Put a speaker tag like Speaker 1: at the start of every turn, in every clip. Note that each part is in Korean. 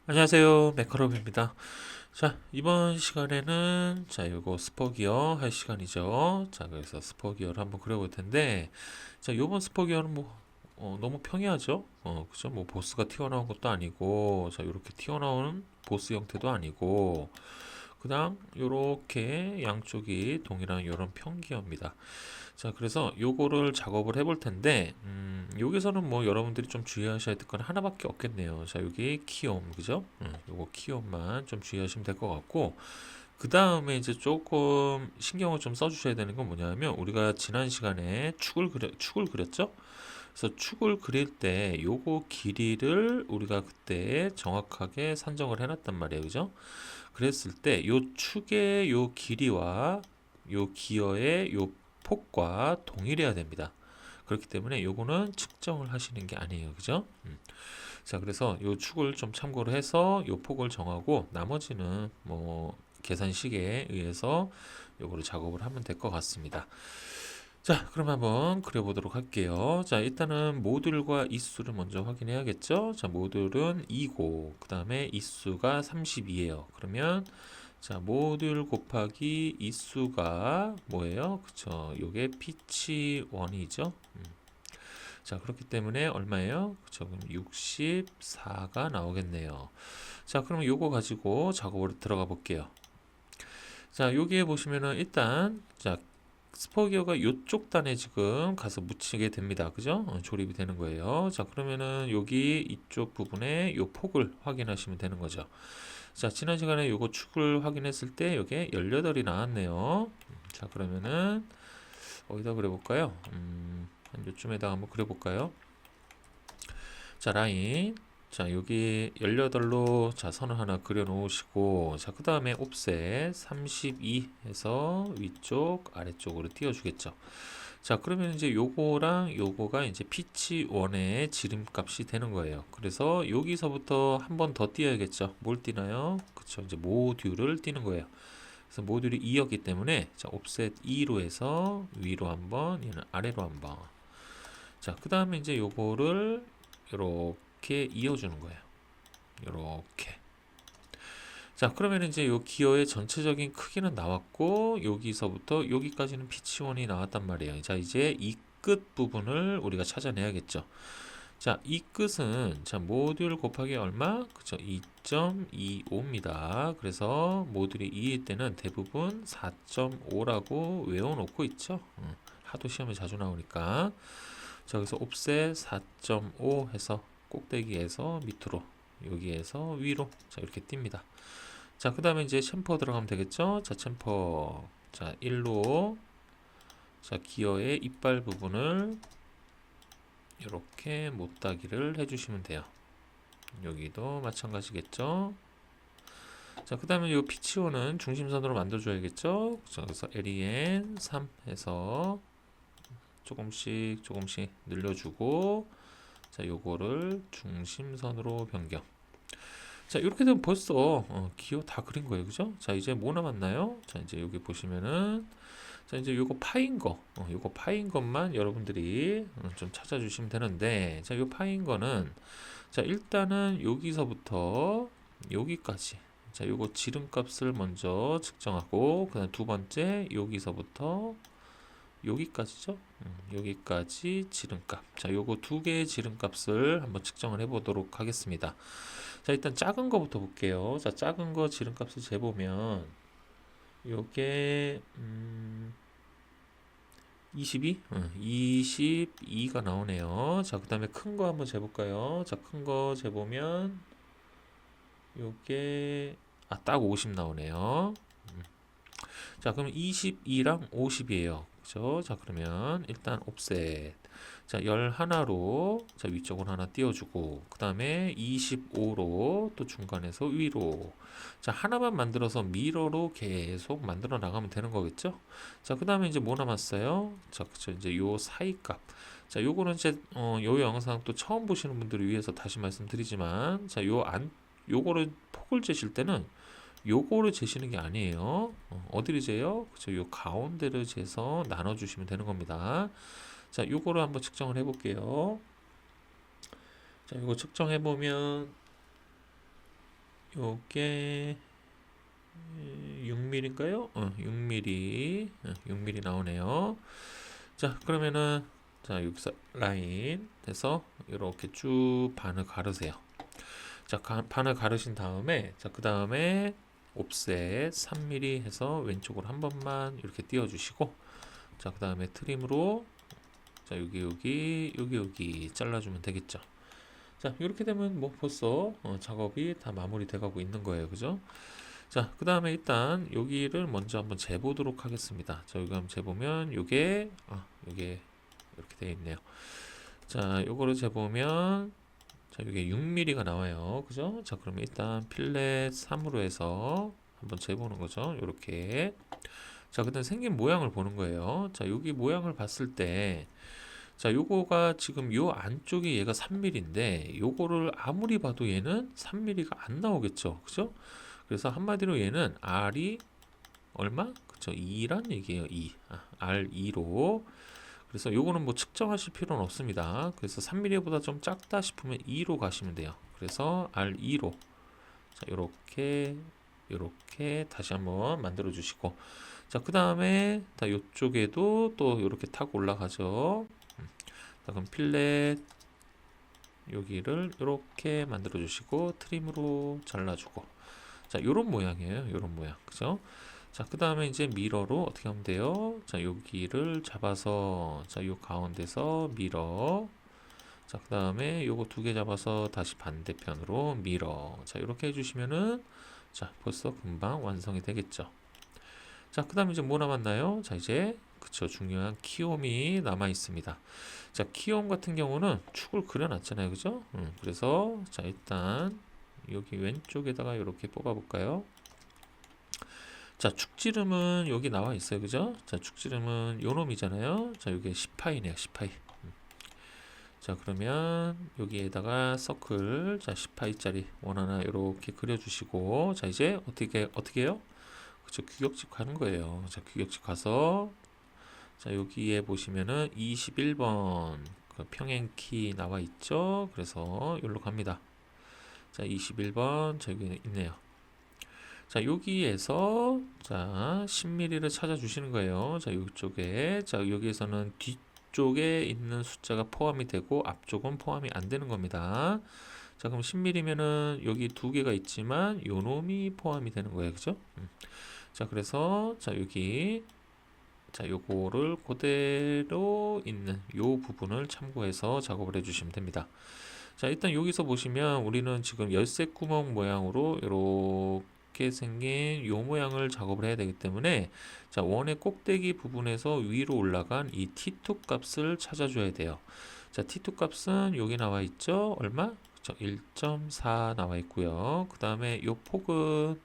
Speaker 1: 안녕하세요. 메카로브입니다. 자, 이번 시간에는 요거 스포기어 할 시간이죠. 자, 그래서 스포기어를 한번 그려볼 텐데, 자, 요번 스포기어는 너무 평이하죠? 그죠? 뭐 보스가 튀어나온 것도 아니고, 자, 요렇게 튀어나오는 보스 형태도 아니고, 그냥 요렇게 양쪽이 동일한 요런 평기어입니다. 자, 그래서 요거를 작업을 해볼 텐데, 여기서는 뭐 여러분들이 좀 주의하셔야 될 건 하나밖에 없겠네요. 자, 여기 키옴, 그죠? 요거 키옴만 좀 주의하시면 될 것 같고, 그 다음에 이제 조금 신경을 좀 써주셔야 되는 건 뭐냐면, 우리가 지난 시간에 축을 그렸죠? 그래서 축을 그릴 때 요거 길이를 우리가 그때 정확하게 산정을 해놨단 말이에요. 그죠? 그랬을 때 요 축의 요 길이와 요 기어의 요 폭과 동일해야 됩니다. 그렇기 때문에 요거는 측정을 하시는 게 아니에요. 그죠? 자, 그래서 요 축을 좀 참고로 해서 요 폭을 정하고 나머지는 뭐 계산식에 의해서 요거를 작업을 하면 될 것 같습니다. 자, 그럼 한번 그려보도록 할게요. 자, 일단은 모듈과 이수를 먼저 확인해야겠죠? 자, 모듈은 2고, 그 다음에 이수가 32예요. 그러면, 자, 모듈 곱하기 이수가 뭐예요? 그쵸. 요게 피치 1이죠? 자, 그렇기 때문에 얼마예요? 그쵸. 그럼 64가 나오겠네요. 자, 그럼 요거 가지고 작업으로 들어가 볼게요. 자, 여기에 보시면은 일단, 자, 스포기어가 요쪽 단에 지금 가서 묻히게 됩니다. 그죠? 조립이 되는 거예요. 자, 그러면은 여기 이쪽 부분에 요 폭을 확인하시면 되는 거죠. 자, 지난 시간에 요거 축을 확인했을 때 요게 18이 나왔네요. 자, 그러면은 어디다 그려볼까요? 한 요쯤에다가 한번 그려볼까요? 자, 라인. 자, 여기 18로 자, 선을 하나 그려 놓으시고, 자, 그 다음에 옵셋 32 해서 위쪽, 아래쪽으로 띄워주겠죠. 자, 그러면 이제 요거랑 요거가 이제 피치 1의 지름값이 되는 거예요. 그래서 여기서부터 한 번 더 띄어야겠죠. 뭘 띄나요? 그쵸. 이제 모듈을 띄는 거예요. 그래서 모듈이 2였기 때문에, 자, 옵셋 2로 해서 위로 한 번, 얘는 아래로 한 번. 자, 그 다음에 이제 요거를 이렇게 이어주는 거예요. 이렇게. 자, 그러면 이제 요 기어의 전체적인 크기는 나왔고, 여기서부터 여기까지는 피치원이 나왔단 말이에요. 자, 이제 이 끝 부분을 우리가 찾아내야겠죠. 자, 이 끝은, 자, 모듈 곱하기 얼마? 그쵸, 2.25입니다. 그래서 모듈이 2일 때는 대부분 4.5라고 외워놓고 있죠. 하도 시험에 자주 나오니까. 자, 그래서 옵셋 4.5 해서 꼭대기에서 밑으로, 여기에서 위로, 자, 이렇게 띕니다. 자, 그 다음에 이제 챔퍼 들어가면 되겠죠? 자, 챔퍼. 자, 1로, 자, 기어의 이빨 부분을 이렇게 못따기를 해주시면 돼요. 여기도 마찬가지겠죠? 자, 그 다음에 이 피치오는 중심선으로 만들어줘야겠죠? 자, 그래서 LEN 3 해서 조금씩 조금씩 늘려주고, 자, 요거를 중심선으로 변경. 자, 이렇게 되면 벌써 기호 다 그린 거예요. 그죠? 자, 이제 뭐 남았나요? 자, 이제 여기 보시면은, 자, 이제 요거 파인 거, 요거 파인 것만 여러분들이 좀 찾아주시면 되는데, 자, 요 파인 거는, 자, 일단은 여기서부터 여기까지, 자, 요거 지름값을 먼저 측정하고, 그 다음 두 번째, 여기서부터 여기까지죠? 여기까지 지름값. 자, 요거 두 개의 지름값을 한번 측정을 해보도록 하겠습니다. 자, 일단 작은 거부터 볼게요. 자, 작은 거 지름값을 재보면 요게 22? 22가 나오네요. 자, 그 다음에 큰 거 한번 재볼까요? 자, 큰 거 재보면 요게 딱 50 나오네요. 자, 그럼 22랑 50이에요. 그죠? 자, 그러면 일단 옵셋. 자, 11로 자, 위쪽으로 하나 띄워주고, 그 다음에 25로 또 중간에서 위로. 자, 하나만 만들어서 미러로 계속 만들어 나가면 되는 거겠죠? 자, 그 다음에 이제 뭐 남았어요? 자, 그쵸. 이제 요 사이 값. 자, 요거는 이제, 요 영상 또 처음 보시는 분들을 위해서 다시 말씀드리지만, 자, 요거를 폭을 재실 때는 요거를 재시는 게 아니에요. 어디를 재요? 그쵸. 요 가운데를 재서 나눠주시면 되는 겁니다. 자, 요거를 한번 측정을 해볼게요. 자, 요거 측정해보면, 요게 6mm인가요? 6mm, 6mm 나오네요. 자, 그러면은 자, 여기서 라인 해서 이렇게 쭉 반을 가르세요. 자, 반을 가르신 다음에 자, 그 다음에 옵셋 3mm 해서 왼쪽으로 한 번만 이렇게 띄워 주시고 자, 그 다음에 트림으로 자, 여기 잘라주면 되겠죠. 자, 이렇게 되면 뭐 벌써 작업이 다 마무리 돼가고 있는 거예요. 그죠? 자, 그 다음에 일단 여기를 먼저 한번 재보도록 하겠습니다. 자, 여기 한번 재보면 요게 이렇게 되어 있네요. 자, 요거를 재보면 자, 이게 6mm가 나와요. 그죠? 자, 그러면 일단 필렛 3으로 해서 한번 재보는 거죠. 요렇게. 자, 그다음 생긴 모양을 보는 거예요. 자, 여기 모양을 봤을 때 자, 요거가 지금 요 안쪽이 얘가 3mm인데 요거를 아무리 봐도 얘는 3mm가 안 나오겠죠. 그죠? 그래서 한마디로 얘는 R이 얼마? 그쵸? 2란 얘기예요. 2. R2로. 그래서 요거는 뭐 측정하실 필요는 없습니다. 그래서 3mm보다 좀 작다 싶으면 2로 가시면 돼요. 그래서 R2로. 자, 요렇게 다시 한번 만들어 주시고. 자, 그 다음에 요쪽에도 또 요렇게 타고 올라가죠. 자, 그럼 필렛 여기를 이렇게 만들어 주시고 트림으로 잘라주고 자, 요런 모양이에요. 요런 모양. 그죠? 자, 그 다음에 이제 미러로 어떻게 하면 돼요? 자, 여기를 잡아서 자, 요 가운데서 미러 자, 그 다음에 요거 두 개 잡아서 다시 반대편으로 미러 자, 이렇게 해주시면은 자, 벌써 금방 완성이 되겠죠. 자, 그 다음에 이제 뭐 남았나요? 자, 이제 그쵸, 중요한 키홈이 남아 있습니다. 자, 키홈 같은 경우는 축을 그려놨잖아요. 그죠? 그래서 자, 일단 여기 왼쪽에다가 이렇게 뽑아 볼까요? 자, 축지름은 여기 나와 있어요. 그죠? 자, 축지름은 요 놈이잖아요. 자, 이게 10파이네요. 10파이. 자, 그러면 여기에다가 서클 자, 10파이짜리 원 하나 이렇게 그려주시고 자, 이제 어떻게 해요? 그쵸, 규격집 가는 거예요. 자, 규격집 가서 자, 여기에 보시면은 21번 그 평행키 나와 있죠. 그래서 여기로 갑니다. 자, 21번 저기 있네요. 자, 여기에서 자, 10mm를 찾아 주시는 거예요. 자, 이쪽에 자, 여기에서는 뒤쪽에 있는 숫자가 포함이 되고 앞쪽은 포함이 안 되는 겁니다. 자, 그럼 10mm면은 여기 두 개가 있지만 요 놈이 포함이 되는 거예요. 그죠? 자, 그래서 자, 여기 자, 요거를 그대로 있는 요 부분을 참고해서 작업을 해 주시면 됩니다. 자, 일단 여기서 보시면 우리는 지금 열쇠 구멍 모양으로 이렇게 생긴 요 모양을 작업을 해야 되기 때문에 자, 원의 꼭대기 부분에서 위로 올라간 이 T2 값을 찾아줘야 돼요. 자, T2 값은 여기 나와 있죠. 얼마? 1.4 나와 있고요. 그 다음에 요 폭은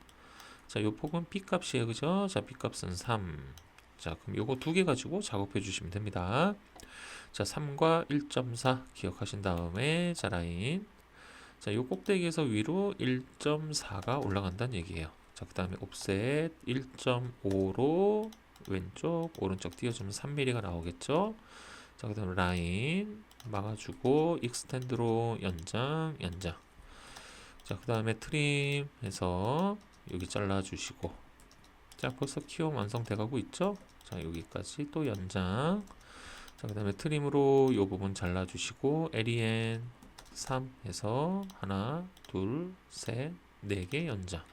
Speaker 1: 자, 요 폭은 B 값이에요. 그죠? 자, B 값은 3. 자, 그럼 요거 두 개 가지고 작업해 주시면 됩니다. 자, 3과 1.4 기억하신 다음에 자, 라인 자, 요 꼭대기에서 위로 1.4가 올라간다는 얘기예요. 자, 그 다음에 옵셋 1.5로 왼쪽 오른쪽 띄워주면 3mm가 나오겠죠. 자, 그 다음에 라인 막아주고 익스텐드로 연장 자, 그 다음에 트림 해서 여기 잘라주시고 자, 벌써 키움 완성돼 가고 있죠. 자, 여기까지 또 연장 자, 그 다음에 트림으로 요 부분 잘라주시고 LEN 3 해서 하나 둘셋 4개 연장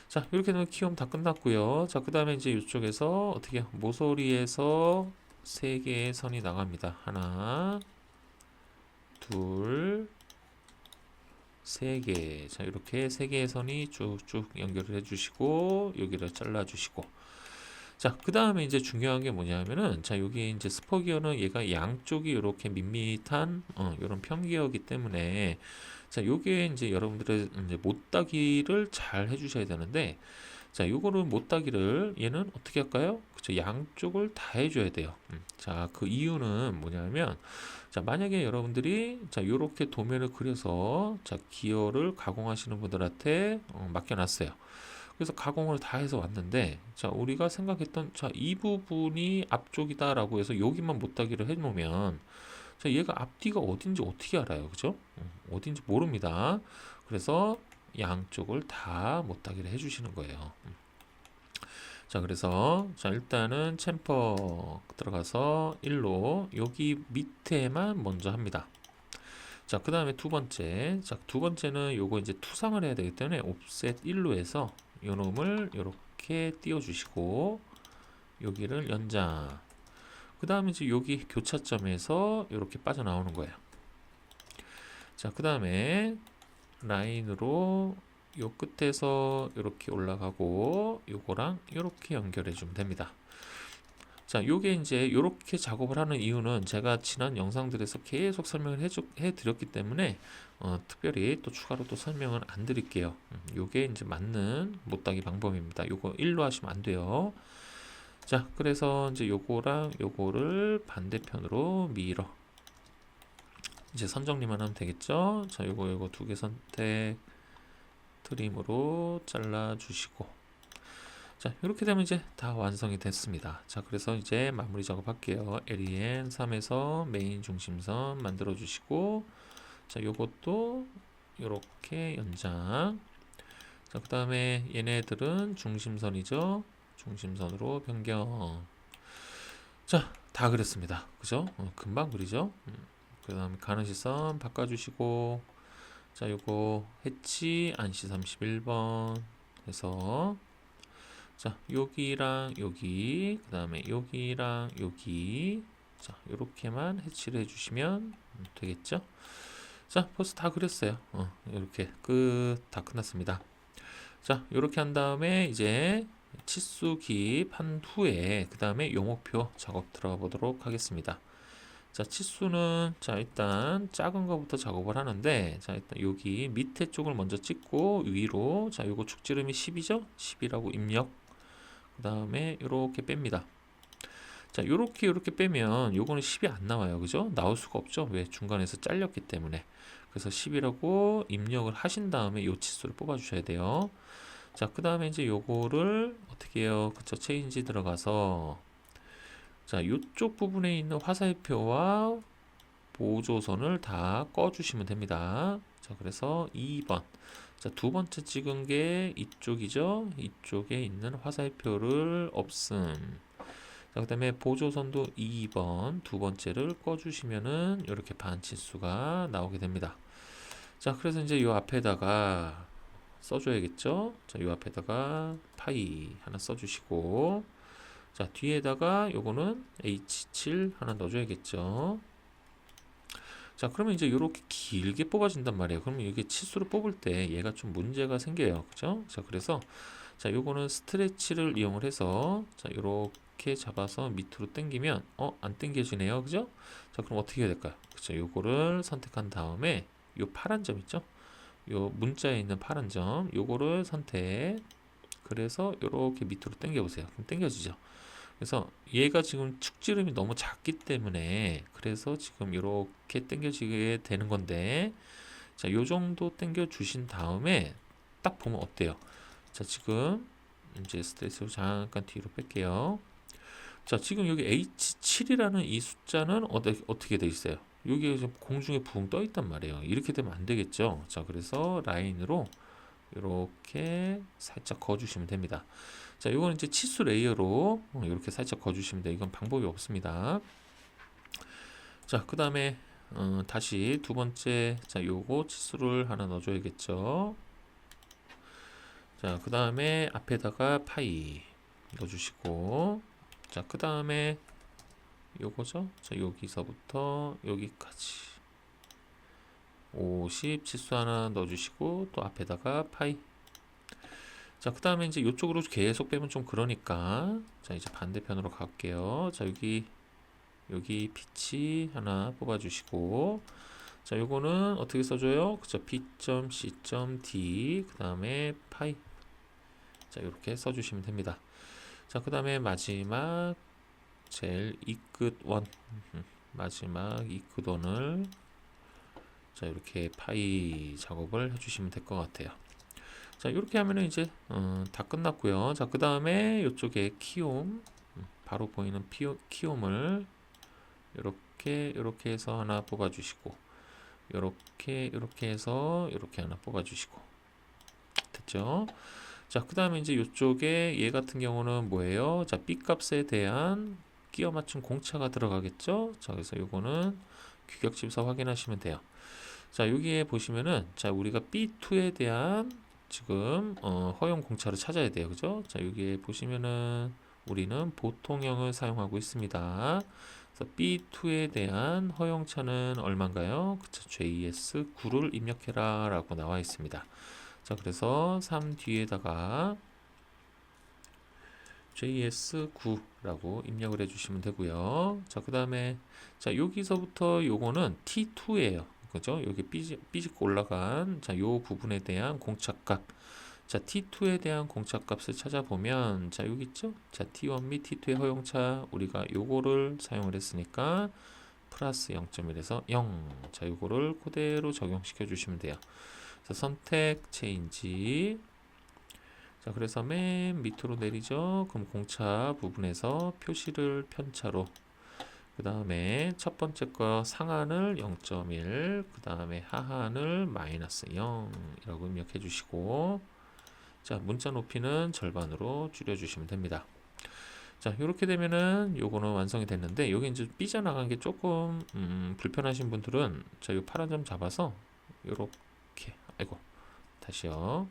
Speaker 1: 자, 이렇게 되면 키움 다 끝났고요. 자, 그 다음에 이제 이쪽에서 어떻게 해요? 모서리에서 3개의 선이 나갑니다. 하나 둘 3개 자, 이렇게 3개의 선이 쭉쭉 연결을 해주시고 여기를 잘라주시고 자, 그 다음에 이제 중요한 게 뭐냐면은 자, 여기 이제 스포기어는 얘가 양쪽이 이렇게 밋밋한 이런 평기어이기 때문에 자, 요게 이제 여러분들의 이제 못따기를 잘 해주셔야 되는데 자, 요거를 못따기를 얘는 어떻게 할까요? 그쵸, 양쪽을 다 해줘야 돼요. 자, 그 이유는 뭐냐면 자, 만약에 여러분들이 자, 요렇게 도면을 그려서 자, 기어를 가공하시는 분들한테 맡겨놨어요. 그래서 가공을 다 해서 왔는데 자, 우리가 생각했던 자, 이 부분이 앞쪽이다라고 해서 여기만 못따기를 해놓으면 자, 얘가 앞뒤가 어딘지 어떻게 알아요? 그죠? 어딘지 모릅니다. 그래서 양쪽을 다 못하기를 해주시는 거예요. 자, 그래서 자 일단은 챔퍼 들어가서 1로 여기 밑에만 먼저 합니다. 자, 그 다음에 두 번째. 자, 두 번째는 요거 이제 투상을 해야 되기 때문에 옵셋 1로 해서 요 놈을 이렇게 띄워주시고 여기를 연장. 그 다음에 이제 여기 교차점에서 이렇게 빠져나오는 거예요. 자, 그 다음에 라인으로 요 끝에서 이렇게 올라가고 요거랑 이렇게 연결해 주면 됩니다. 자, 요게 이제 이렇게 작업을 하는 이유는 제가 지난 영상들에서 계속 설명을 해 드렸기 때문에 특별히 또 추가로 또 설명은 안 드릴게요. 요게 이제 맞는 못따기 방법입니다. 요거 1로 하시면 안 돼요. 자, 그래서 이제 요거랑 요거를 반대편으로 밀어 이제 선정리만 하면 되겠죠. 자, 요거 두 개 선택 트림으로 잘라 주시고, 자, 이렇게 되면 이제 다 완성이 됐습니다. 자, 그래서 이제 마무리 작업 할게요. LEN 3에서 메인 중심선 만들어 주시고, 자, 요것도 이렇게 연장. 자, 그 다음에 얘네들은 중심선이죠. 중심선으로 변경. 자, 다 그렸습니다. 그죠? 금방 그리죠? 그 다음에 가는 시선 바꿔주시고, 자, 요거 해치 안시 31번 해서, 자, 여기랑 여기, 그 다음에 여기랑 여기, 자, 요렇게만 해치를 해주시면 되겠죠? 자, 벌써 다 그렸어요. 이렇게 다 끝났습니다. 자, 요렇게 한 다음에 이제 치수 기입한 후에 그 다음에 요목표 작업 들어가 보도록 하겠습니다. 자, 치수는 자 일단 작은 거부터 작업을 하는데, 자 일단 여기 밑에 쪽을 먼저 찍고 위로, 자 요거 축지름이 10이죠? 10이라고 입력. 그 다음에 요렇게 뺍니다. 자, 요렇게 빼면 요거는 10이 안 나와요. 그죠? 나올 수가 없죠. 왜? 중간에서 잘렸기 때문에. 그래서 10이라고 입력을 하신 다음에 요 치수를 뽑아 주셔야 돼요. 자, 그 다음에 이제 요거를 어떻게 해요? 그쵸? 체인지 들어가서, 자, 요쪽 부분에 있는 화살표와 보조선을 다 꺼주시면 됩니다. 자, 그래서 2번. 자, 두 번째 찍은 게 이쪽이죠? 이쪽에 있는 화살표를 없음. 자, 그 다음에 보조선도 2번 두 번째를 꺼주시면은 이렇게 반치수가 나오게 됩니다. 자, 그래서 이제 요 앞에다가 써줘야겠죠? 자, 요 앞에다가 파이 하나 써주시고, 자, 뒤에다가 요거는 H7 하나 넣어줘야겠죠? 자, 그러면 이제 이렇게 길게 뽑아진단 말이에요. 그러면 이게 치수를 뽑을 때 얘가 좀 문제가 생겨요. 그죠? 자, 그래서 자, 요거는 스트레치를 이용을 해서 자, 요렇게 잡아서 밑으로 당기면 안 당겨지네요. 그죠? 자, 그럼 어떻게 해야 될까요? 그죠? 요거를 선택한 다음에 요 파란 점 있죠? 요 문자에 있는 파란 점 요거를 선택. 그래서 요렇게 밑으로 당겨 보세요. 그럼 당겨지죠? 그래서 얘가 지금 축지름이 너무 작기 때문에 그래서 지금 이렇게 당겨지게 되는 건데, 자, 요 정도 당겨 주신 다음에 딱 보면 어때요? 자, 지금 이제 스트레스를 잠깐 뒤로 뺄게요. 자, 지금 여기 H7이라는 이 숫자는 어떻게 돼 있어요? 여기 지금 공중에 붕 떠 있단 말이에요. 이렇게 되면 안 되겠죠? 자, 그래서 라인으로 이렇게 살짝 그어주시면 됩니다. 자, 이거는 이제 치수 레이어로 이렇게 살짝 그어주시면 돼요. 이건 방법이 없습니다. 자, 그 다음에 다시 두 번째, 자, 요거 치수를 하나 넣어줘야겠죠. 자, 그 다음에 앞에다가 파이 넣어주시고, 자, 그 다음에 요거죠. 자, 여기서부터 여기까지 50 치수 하나 넣어주시고, 또 앞에다가 파이. 자, 그 다음에 이제 이쪽으로 계속 빼면 좀 그러니까, 자, 이제 반대편으로 갈게요. 자, 여기 피치 하나 뽑아주시고, 자, 요거는 어떻게 써줘요? 그쵸? P.C.D, 그 다음에 파이. 자, 이렇게 써주시면 됩니다. 자, 그 다음에 마지막, 제일 이 끝 원, 마지막 이 끝 원을, 자, 이렇게 파이 작업을 해주시면 될 것 같아요. 자, 이렇게 하면은 이제 다 끝났고요. 자, 그 다음에 이쪽에 키움, 바로 보이는 키움을 이렇게 해서 하나 뽑아주시고, 이렇게 해서 이렇게 하나 뽑아주시고, 되겠죠. 자, 그 다음에 이제 이쪽에 얘 같은 경우는 뭐예요? 자, B 값에 대한 끼워 맞춘 공차가 들어가겠죠. 자, 그래서 요거는 규격집서 확인하시면 돼요. 자, 여기에 보시면은 자, 우리가 B2에 대한 지금 허용 공차를 찾아야 돼요. 그죠? 자, 여기에 보시면은 우리는 보통형을 사용하고 있습니다. 그래서 B2에 대한 허용차는 얼마인가요? 그쵸, JS9를 입력해라 라고 나와 있습니다. 자, 그래서 3 뒤에다가 JS9라고 입력을 해주시면 되고요. 자, 그 다음에 자, 여기서부터 요거는 T2예요. 그죠? 여기 삐집고 올라간 자, 요 부분에 대한 공차값. 자, T2에 대한 공차값을 찾아보면 자, 여기 있죠? 자, T1 및 T2의 허용차 우리가 요거를 사용을 했으니까 플러스 0.1에서 0. 자, 요거를 그대로 적용시켜 주시면 돼요. 자, 선택 체인지. 자, 그래서 맨 밑으로 내리죠. 그럼 공차 부분에서 표시를 편차로, 그 다음에 첫 번째 거 상한을 0.1, 그 다음에 하한을 마이너스 0이라고 입력해 주시고, 자, 문자 높이는 절반으로 줄여 주시면 됩니다. 자, 이렇게 되면은 요거는 완성이 됐는데, 여기 이제 삐져나간 게 조금 불편하신 분들은 자, 요 파란 점 잡아서 요렇게, 아이고, 다시요.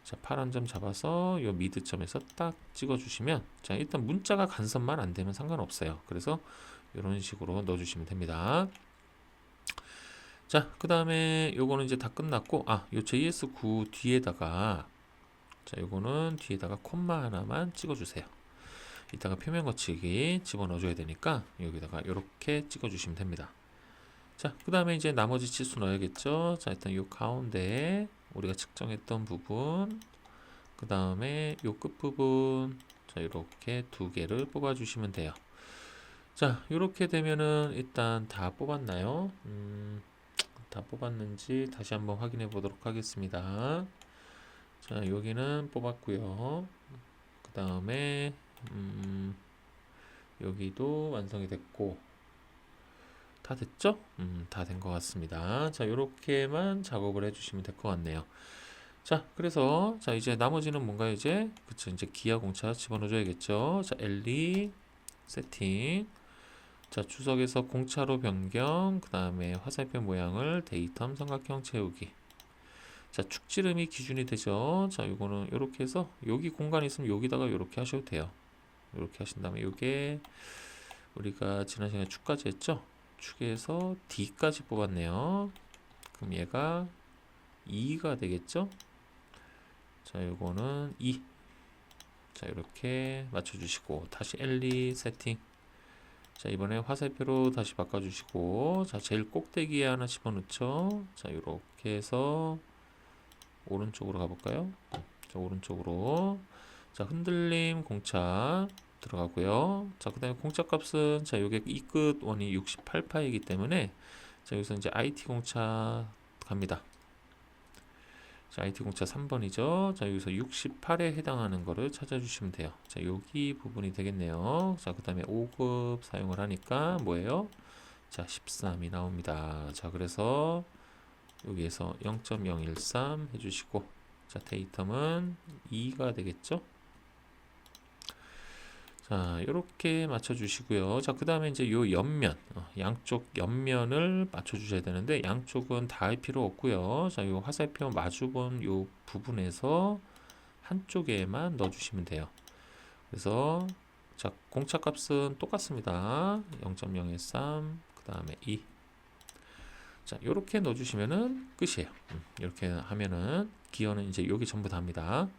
Speaker 1: 자, 파란 점 잡아서 요 미드점에서 딱 찍어 주시면, 자, 일단 문자가 간섭만 안 되면 상관없어요. 그래서 이런 식으로 넣어 주시면 됩니다. 자, 그 다음에 요거는 이제 다 끝났고, 아, 요 JS9 뒤에다가, 자, 요거는 뒤에다가 콤마 하나만 찍어 주세요. 이따가 표면 거치기 집어넣어 줘야 되니까 여기다가 이렇게 찍어 주시면 됩니다. 자, 그 다음에 이제 나머지 치수 넣어야겠죠. 자, 일단 요 가운데 우리가 측정했던 부분, 그 다음에 요 끝부분, 자, 이렇게 두 개를 뽑아 주시면 돼요. 자, 이렇게 되면은 일단 다 뽑았나요? 다 뽑았는지 다시 한번 확인해 보도록 하겠습니다. 자, 여기는 뽑았고요. 그 다음에 여기도 완성이 됐고, 다 됐죠? 다 된 것 같습니다. 자, 요렇게만 작업을 해주시면 될 것 같네요. 자, 그래서 자, 이제 나머지는 뭔가 이제 그쵸, 이제 기아 공차 집어넣어줘야겠죠. 자, LE 세팅. 자, 주석에서 공차로 변경, 그 다음에 화살표 모양을 데이텀 삼각형 채우기. 자, 축지름이 기준이 되죠. 자, 요거는 요렇게 해서 여기 공간이 있으면 여기다가 요렇게 하셔도 돼요. 이렇게 하신 다음에 이게 우리가 지난 시간에 축까지 했죠. 축에서 D까지 뽑았네요. 그럼 얘가 2가 되겠죠. 자, 요거는 2. 자, 이렇게 맞춰주시고 다시 LE 세팅. 자, 이번에 화살표로 다시 바꿔주시고, 자, 제일 꼭대기에 하나 집어넣죠. 자, 이렇게 해서 오른쪽으로 가볼까요? 자, 오른쪽으로. 자, 흔들림 공차 들어가고요. 자, 그 다음에 공차 값은 자, 요게 이 끝 원이 68파이기 때문에 자, 여기서 이제 IT 공차 갑니다. 자, IT 공차 3번이죠. 자, 여기서 68에 해당하는 거를 찾아주시면 돼요. 자, 여기 부분이 되겠네요. 자, 그 다음에 5급 사용을 하니까 뭐예요? 자, 13이 나옵니다. 자, 그래서 여기에서 0.013 해주시고, 자, 데이텀은 2가 되겠죠? 자, 이렇게 맞춰주시고요. 자, 그 다음에 이제 요 옆면, 양쪽 옆면을 맞춰주셔야 되는데, 양쪽은 다 할 필요 없고요. 자, 요 화살표 마주본 요 부분에서 한쪽에만 넣어주시면 돼요. 그래서, 자, 공차 값은 똑같습니다. 0.013, 그 다음에 2. 자, 요렇게 넣어주시면은 끝이에요. 이렇게 하면은 기어는 이제 여기 전부 다입니다.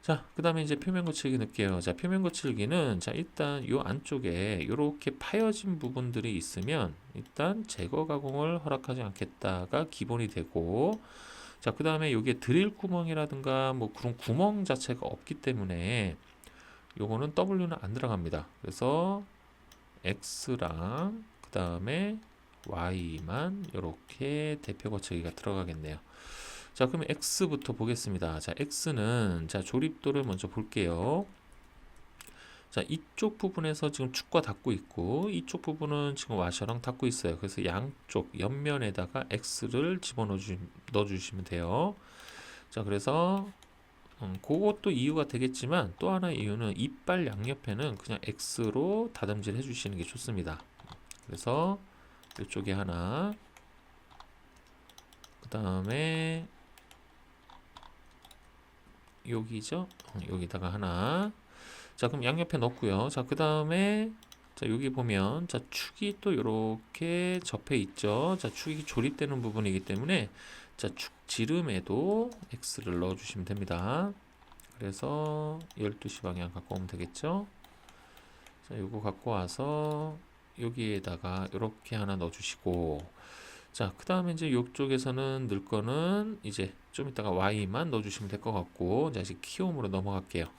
Speaker 1: 자, 그 다음에 이제 표면 거칠기 넣을게요. 자, 표면 거칠기는 자, 일단 요 안쪽에 이렇게 파여진 부분들이 있으면 일단 제거 가공을 허락하지 않겠다가 기본이 되고, 자, 그 다음에 여기에 드릴 구멍이라든가 뭐 그런 구멍 자체가 없기 때문에 요거는 W는 안 들어갑니다. 그래서 X랑 그 다음에 Y만 이렇게 대표 거치기가 들어가겠네요. 자, 그러면 X부터 보겠습니다. 자, X는 자, 조립도를 먼저 볼게요. 자, 이쪽 부분에서 지금 축과 닿고 있고 이쪽 부분은 지금 와셔랑 닿고 있어요. 그래서 양쪽 옆면에다가 X를 집어넣어 넣어주시면 돼요. 자, 그래서 그것도 이유가 되겠지만 또 하나 이유는 이빨 양옆에는 그냥 X로 다듬질 해주시는 게 좋습니다. 그래서 이쪽에 하나, 그 다음에 여기죠? 여기다가 하나. 자, 그럼 양옆에 넣고요. 자, 그 다음에 자, 여기 보면 자, 축이 또 이렇게 접해 있죠. 자, 축이 조립되는 부분이기 때문에 자, 축 지름에도 X를 넣어 주시면 됩니다. 그래서 12시 방향 갖고 오면 되겠죠. 자, 요거 갖고 와서 여기에다가 이렇게 하나 넣어 주시고, 자, 그 다음에 이제 이쪽에서는 넣을 거는 이제 좀 이따가 Y만 넣어 주시면 될 것 같고, 자, 이제 키움으로 넘어갈게요.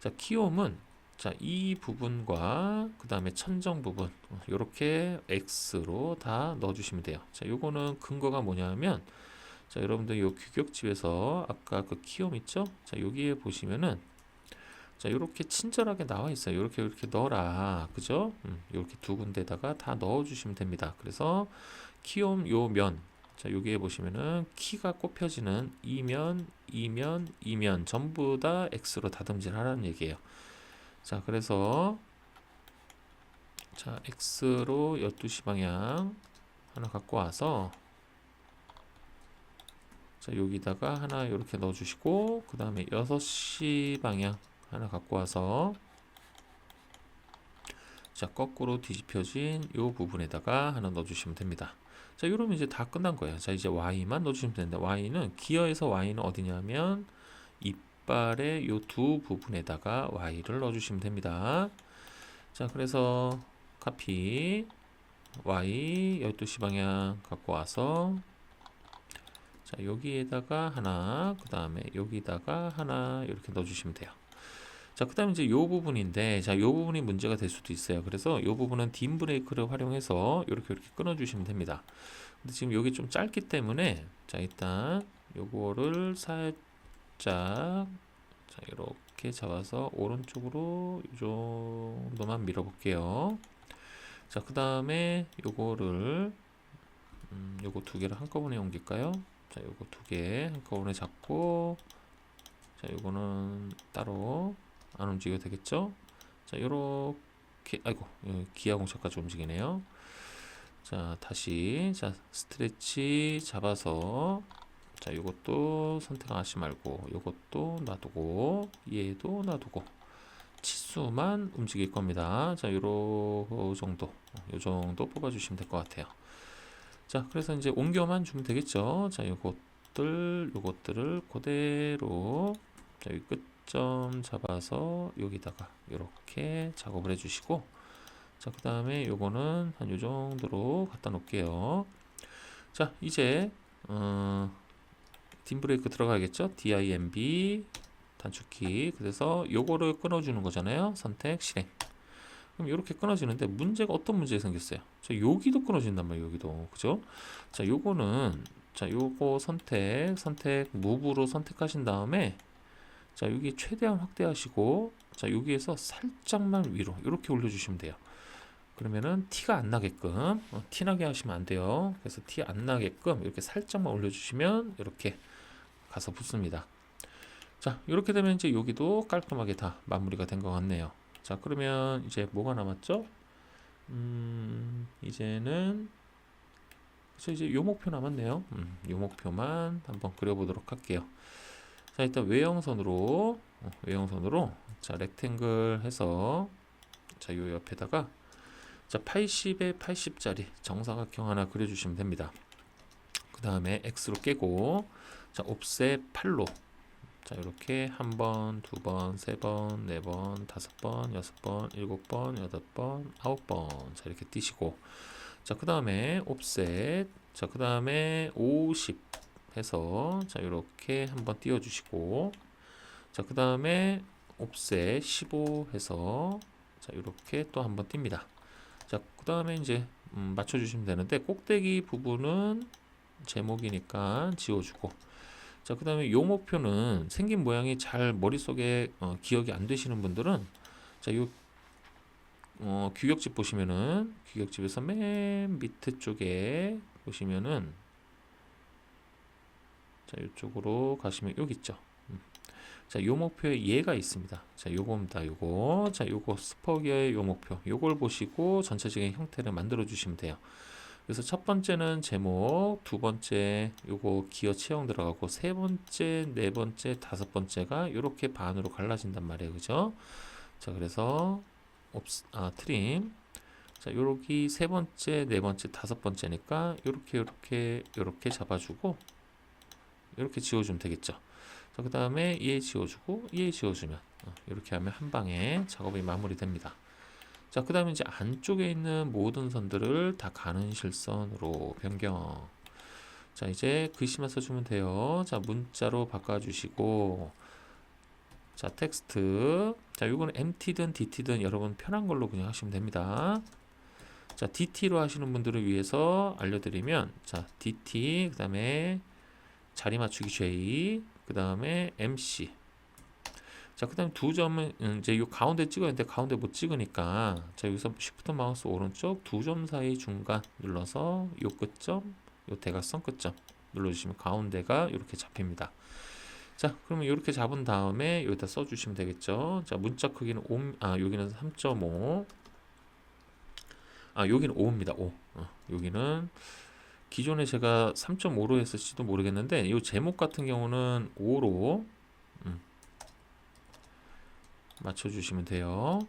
Speaker 1: 자, 키움은 자, 이 부분과 그 다음에 천정 부분 이렇게 X로 다 넣어 주시면 돼요. 자, 요거는 근거가 뭐냐면 자, 여러분들 요 규격집에서 아까 그 키움 있죠? 자, 여기에 보시면은 자, 이렇게 친절하게 나와 있어요. 이렇게 넣어라. 그죠? 이렇게 두 군데다가 다 넣어 주시면 됩니다. 그래서 키움 요 면. 자, 여기에 보시면은 키가 꼽혀지는 이면 전부 다 X로 다듬질 하라는 얘기예요. 자, 그래서 자, X로 12시 방향 하나 갖고 와서 자, 여기다가 하나 이렇게 넣어 주시고, 그 다음에 6시 방향 하나 갖고 와서 자, 거꾸로 뒤집혀진 이 부분에다가 하나 넣어 주시면 됩니다. 자, 이러면 이제 다 끝난 거예요. 자, 이제 Y만 넣어 주시면 되는데, Y는 기어에서 Y는 어디냐면 이빨의 이 두 부분에다가 Y를 넣어 주시면 됩니다. 자, 그래서 카피 Y 12시 방향 갖고 와서 자, 여기에다가 하나, 그 다음에 여기다가 하나 이렇게 넣어 주시면 돼요. 자, 그 다음에 이제 요 부분인데, 자, 요 부분이 문제가 될 수도 있어요. 그래서 요 부분은 딘 브레이크를 활용해서 이렇게 끊어 주시면 됩니다. 근데 지금 여기 좀 짧기 때문에, 자, 일단 요거를 살짝, 자, 이렇게 잡아서 오른쪽으로 이 정도만 밀어 볼게요. 자, 그 다음에 요거를, 요거 두 개를 한꺼번에 옮길까요? 자, 요거 두 개 한꺼번에 잡고, 자, 요거는 따로 안 움직여도 되겠죠? 자, 요렇게, 아이고, 기아 공차까지 움직이네요. 자, 다시, 자, 스트레치 잡아서, 자, 요것도 선택하지 말고, 요것도 놔두고, 얘도 놔두고, 치수만 움직일 겁니다. 자, 요 정도 뽑아주시면 될 것 같아요. 자, 그래서 이제 옮겨만 주면 되겠죠? 자, 요것들을 그대로, 자, 여기 끝점 잡아서 여기다가 이렇게 작업을 해주시고, 자, 그 다음에 요거는 한 요 정도로 갖다 놓을게요. 자, 이제 딘 브레이크 들어가겠죠? DIMB 단축키. 그래서 요거를 끊어주는 거잖아요. 선택 실행. 그럼 이렇게 끊어지는데 문제가 어떤 문제가 생겼어요? 자, 여기도 끊어진단 말이에요. 여기도. 그죠? 자, 요거는 자, 요거 선택 무브로 선택하신 다음에 자, 여기 최대한 확대하시고 자, 여기에서 살짝만 위로 이렇게 올려주시면 돼요. 그러면은 티가 안 나게끔 티 나게 하시면 안 돼요. 그래서 티 안 나게끔 이렇게 살짝만 올려주시면 이렇게 가서 붙습니다. 자, 이렇게 되면 이제 여기도 깔끔하게 다 마무리가 된 것 같네요. 자, 그러면 이제 뭐가 남았죠? 이제는 그래서 이제 요 목표 남았네요. 요 목표만 한번 그려보도록 할게요. 자, 일단 외형선으로 자, 렉탱글 해서 자, 요 옆에다가 자, 80에 80짜리 정사각형 하나 그려주시면 됩니다. 그 다음에 X로 깨고 자, 옵셋 8로 자, 이렇게 한 번, 두 번, 세 번, 네 번, 다섯 번, 여섯 번, 일곱 번, 여덟 번, 아홉 번. 자, 이렇게 띄시고. 자, 그 다음에 옵셋. 자, 그 다음에 50 해서 자, 이렇게 한번 띄워주시고. 자, 그 다음에 옵셋 15 해서 자, 이렇게 또 한번 띱니다. 자, 그 다음에 이제 맞춰주시면 되는데 꼭대기 부분은 제목이니까 지워주고. 자, 그 다음에 요 목표는 생긴 모양이 잘 머릿속에 기억이 안 되시는 분들은 자, 요 규격집 보시면은 규격집에서 맨 밑에 쪽에 보시면은 자, 이쪽으로 가시면 여기 있죠. 자, 요 목표에 얘가 있습니다. 자, 요겁니다. 요거. 자, 요거 스포기어의 요 목표. 요걸 보시고 전체적인 형태를 만들어 주시면 돼요. 그래서 첫 번째는 제목, 두 번째 요거 기어 채용 들어가고, 세 번째, 네 번째, 다섯 번째가 이렇게 반으로 갈라진단 말이에요. 그죠? 자, 그래서 트림. 자, 요렇게 세 번째, 네 번째, 다섯 번째니까 요렇게 잡아주고 이렇게 지워주면 되겠죠. 자, 그 다음에 얘 지워주고 얘 지워주면 이렇게 하면 한 방에 작업이 마무리됩니다. 자, 그 다음에 이제 안쪽에 있는 모든 선들을 다 가는 실선으로 변경. 자, 이제 글씨만 써주면 돼요. 자, 문자로 바꿔주시고, 자, 텍스트. 자, 요거는 MT든 DT든 여러분 편한 걸로 그냥 하시면 됩니다. 자, DT로 하시는 분들을 위해서 알려드리면, 자, DT, 그 다음에 자리 맞추기 J, 그 다음에 MC. 자, 그 다음에 두 점은 이제 요 가운데 찍어야 되는데 가운데 못 찍으니까, 자, 여기서 Shift 마우스 오른쪽 두 점 사이 중간 눌러서 요 끝점, 요 대각선 끝점 눌러주시면 가운데가 이렇게 잡힙니다. 자, 그러면 이렇게 잡은 다음에 여기다 써주시면 되겠죠. 자, 문자 크기는 5, 여기는 3.5, 여기는 5입니다. 5. 여기는 기존에 제가 3.5로 했을지도 모르겠는데, 이 제목 같은 경우는 5로 맞춰주시면 돼요.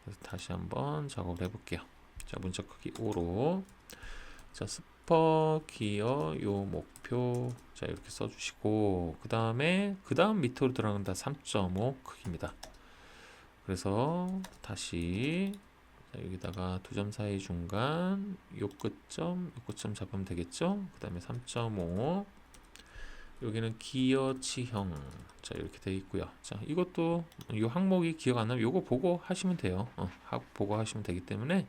Speaker 1: 그래서 다시 한번 작업을 해볼게요. 자, 문자 크기 5로. 자, 스퍼 기어 요 목표. 자, 이렇게 써주시고, 그 다음 밑으로 들어간다 3.5 크기입니다. 그래서 다시, 자, 여기다가 두 점 사이 중간 요 끝점 잡으면 되겠죠. 그 다음에 3.5. 여기는 기어 치형. 자, 이렇게 되어 있고요. 자, 이것도 이 항목이 기억 안 나면 요거 보고 하시면 돼요. 보고 하시면 되기 때문에.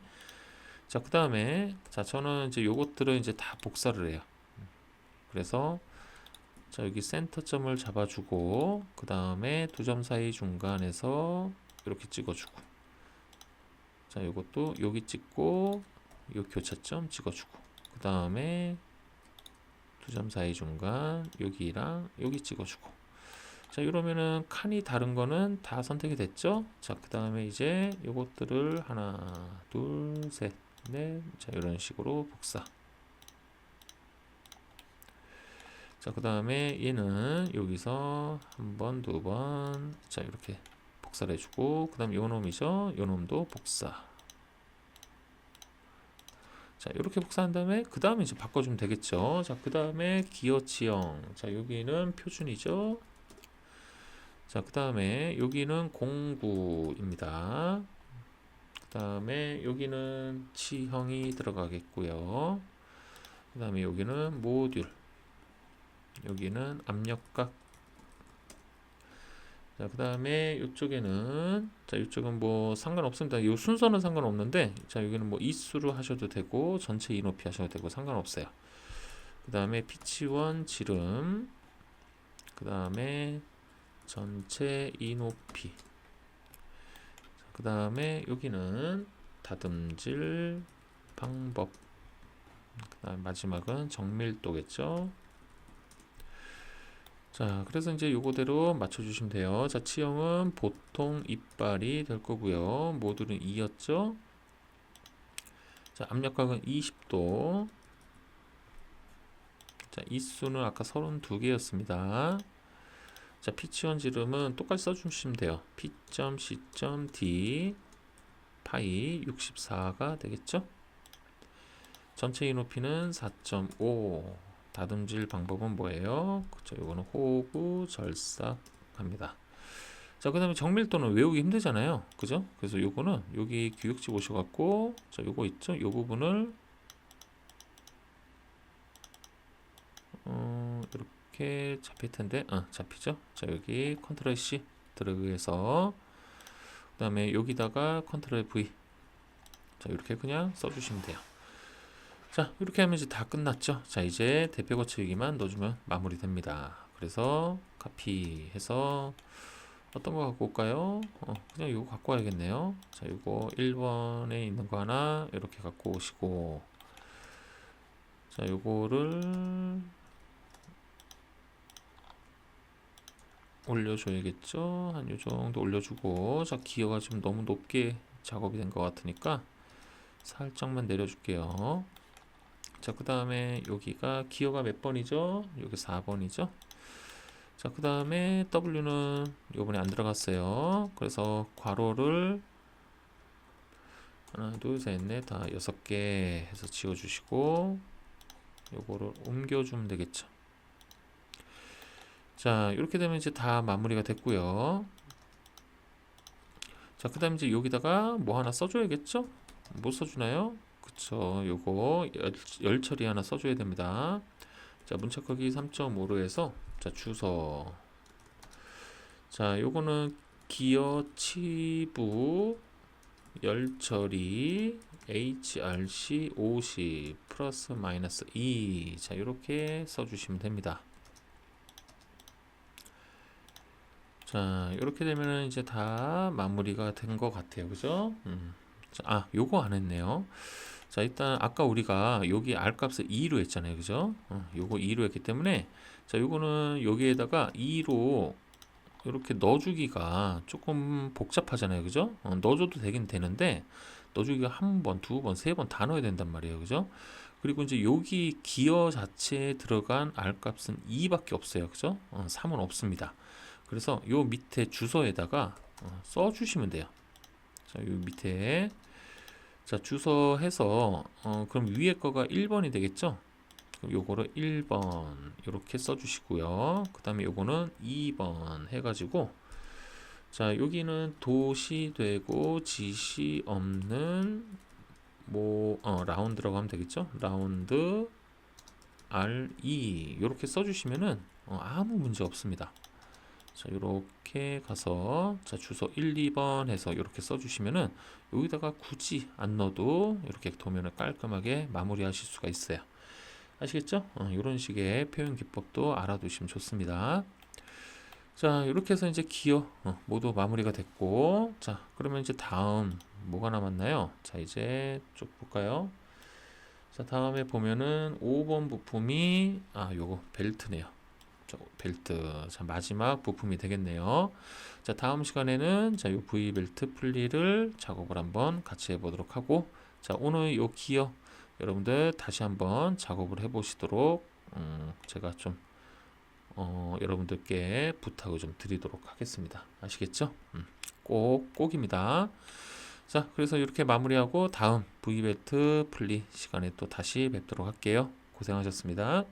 Speaker 1: 자, 그 다음에, 자, 저는 이제 요것들은 이제 다 복사를 해요. 그래서, 자, 여기 센터점을 잡아주고, 그 다음에 두 점 사이 중간에서 이렇게 찍어주고, 자, 요것도 여기 찍고, 요 교차점 찍어주고, 그 다음에 두 점 사이 중간 여기랑 여기 찍어주고. 자, 이러면은 칸이 다른 거는 다 선택이 됐죠. 자, 그 다음에 이제 요것들을 하나, 둘, 셋, 넷. 자, 이런 식으로 복사. 자, 그 다음에 얘는 여기서 한 번, 두 번. 자, 이렇게 복사를 해주고, 그 다음에 요 놈이죠. 요 놈도 복사. 자, 이렇게 복사한 다음에 그 다음에 이제 바꿔주면 되겠죠. 자, 그 다음에 기어 지형. 자, 여기는 표준이죠. 자, 그 다음에 여기는 공구입니다. 그 다음에 여기는 치형이 들어가겠고요. 그 다음에 여기는 모듈. 여기는 압력각. 자, 그 다음에 이쪽에는, 자, 이쪽은 뭐 상관없습니다. 이 순서는 상관없는데, 자, 여기는 뭐 이수로 하셔도 되고 전체 이 높이 하셔도 되고 상관없어요. 그 다음에 피치원 지름. 그 다음에 전체 이 높이. 그 다음에 여기는 다듬질 방법. 그 다음 마지막은 정밀도겠죠. 자, 그래서 이제 요거대로 맞춰주시면 돼요. 자, 치형은 보통 이빨이 될 거고요. 모듈은 2였죠. 자, 압력각은 20도. 자, 이수는 아까 32개였습니다. 자, P치원 지름은 똑같이 써주시면 돼요. P.C.D 파이 64가 되겠죠. 전체 이 높이는 4.5. 다듬질 방법은 뭐예요? 그쵸, 요거는 호구 절삭합니다. 자, 그 다음에 정밀도는 외우기 힘들잖아요. 그죠? 그래서 요거는 여기 규격지 오셔갖고, 자, 요거 있죠? 요 부분을 이렇게 잡힐 텐데, 잡히죠? 자, 여기 컨트롤 C 들어가서, 그 다음에 여기다가 컨트롤 V. 자, 이렇게 그냥 써주시면 돼요. 자, 이렇게 하면 이제 다 끝났죠. 자, 이제 대표 거치기만 넣어주면 마무리됩니다. 그래서 카피해서 어떤 거 갖고 올까요? 그냥 이거 갖고 와야겠네요. 자, 이거 1번에 있는 거 하나 이렇게 갖고 오시고, 자, 요거를 올려줘야겠죠. 한 요 정도 올려주고, 자, 기어가 좀 너무 높게 작업이 된 것 같으니까 살짝만 내려줄게요. 자, 그 다음에 여기가 기어가 몇 번이죠? 여기 4번이죠. 자, 그 다음에 W는 요번에 안 들어갔어요. 그래서 괄호를 하나, 둘, 셋, 넷, 다 6개 해서 지워주시고, 요거를 옮겨주면 되겠죠. 자, 이렇게 되면 이제 다 마무리가 됐고요. 자, 그 다음에 이제 여기다가 뭐 하나 써줘야겠죠? 뭐 써주나요? 그쵸, 요거 열 처리 하나 써줘야 됩니다. 자, 문자 크기 3.5로 해서, 자, 주소. 자, 요거는 기어 치부 열 처리 HRC 50 플러스 마이너스 2. 자, 이렇게 써주시면 됩니다. 자, 이렇게 되면은 이제 다 마무리가 된 것 같아요. 그죠? 자, 요거 안 했네요. 자, 일단 아까 우리가 여기 R 값을 2로 했잖아요. 그죠? 요거 2로 했기 때문에, 자, 요거는 여기에다가 2로 이렇게 넣어주기가 조금 복잡하잖아요. 그죠? 넣어줘도 되긴 되는데, 넣어주기가 한 번, 두 번, 세 번 다 넣어야 된단 말이에요. 그죠? 그리고 이제 여기 기어 자체에 들어간 R 값은 2밖에 없어요. 그죠? 3은 없습니다. 그래서 요 밑에 주소에다가 써주시면 돼요. 자, 요 밑에, 자, 주소 해서 그럼 위에 거가 1번이 되겠죠? 그럼 요거를 1번 이렇게 써주시고요. 그 다음에 요거는 2번 해가지고, 자, 여기는 도시 되고 지시 없는 뭐 라운드라고 하면 되겠죠? 라운드 RE 이렇게 써주시면은 아무 문제 없습니다. 자, 이렇게 가서, 자, 주소 1, 2번 해서 이렇게 써주시면은 여기다가 굳이 안 넣어도 이렇게 도면을 깔끔하게 마무리하실 수가 있어요. 아시겠죠? 이런 식의 표현 기법도 알아두시면 좋습니다. 자, 이렇게 해서 이제 기어 모두 마무리가 됐고, 자, 그러면 이제 다음 뭐가 남았나요? 자, 이제 쭉 볼까요? 자, 다음에 보면은 5번 부품이 요거 벨트네요. 자, 벨트. 자, 마지막 부품이 되겠네요. 자, 다음 시간에는 자, 요 V 벨트 분리를 작업을 한번 같이 해보도록 하고, 자, 오늘 요 기어 여러분들 다시 한번 작업을 해보시도록 제가 좀 여러분들께 부탁을 좀 드리도록 하겠습니다. 아시겠죠? 꼭입니다. 자, 그래서 이렇게 마무리하고 다음 V벨트 분리 시간에 또 다시 뵙도록 할게요. 고생하셨습니다.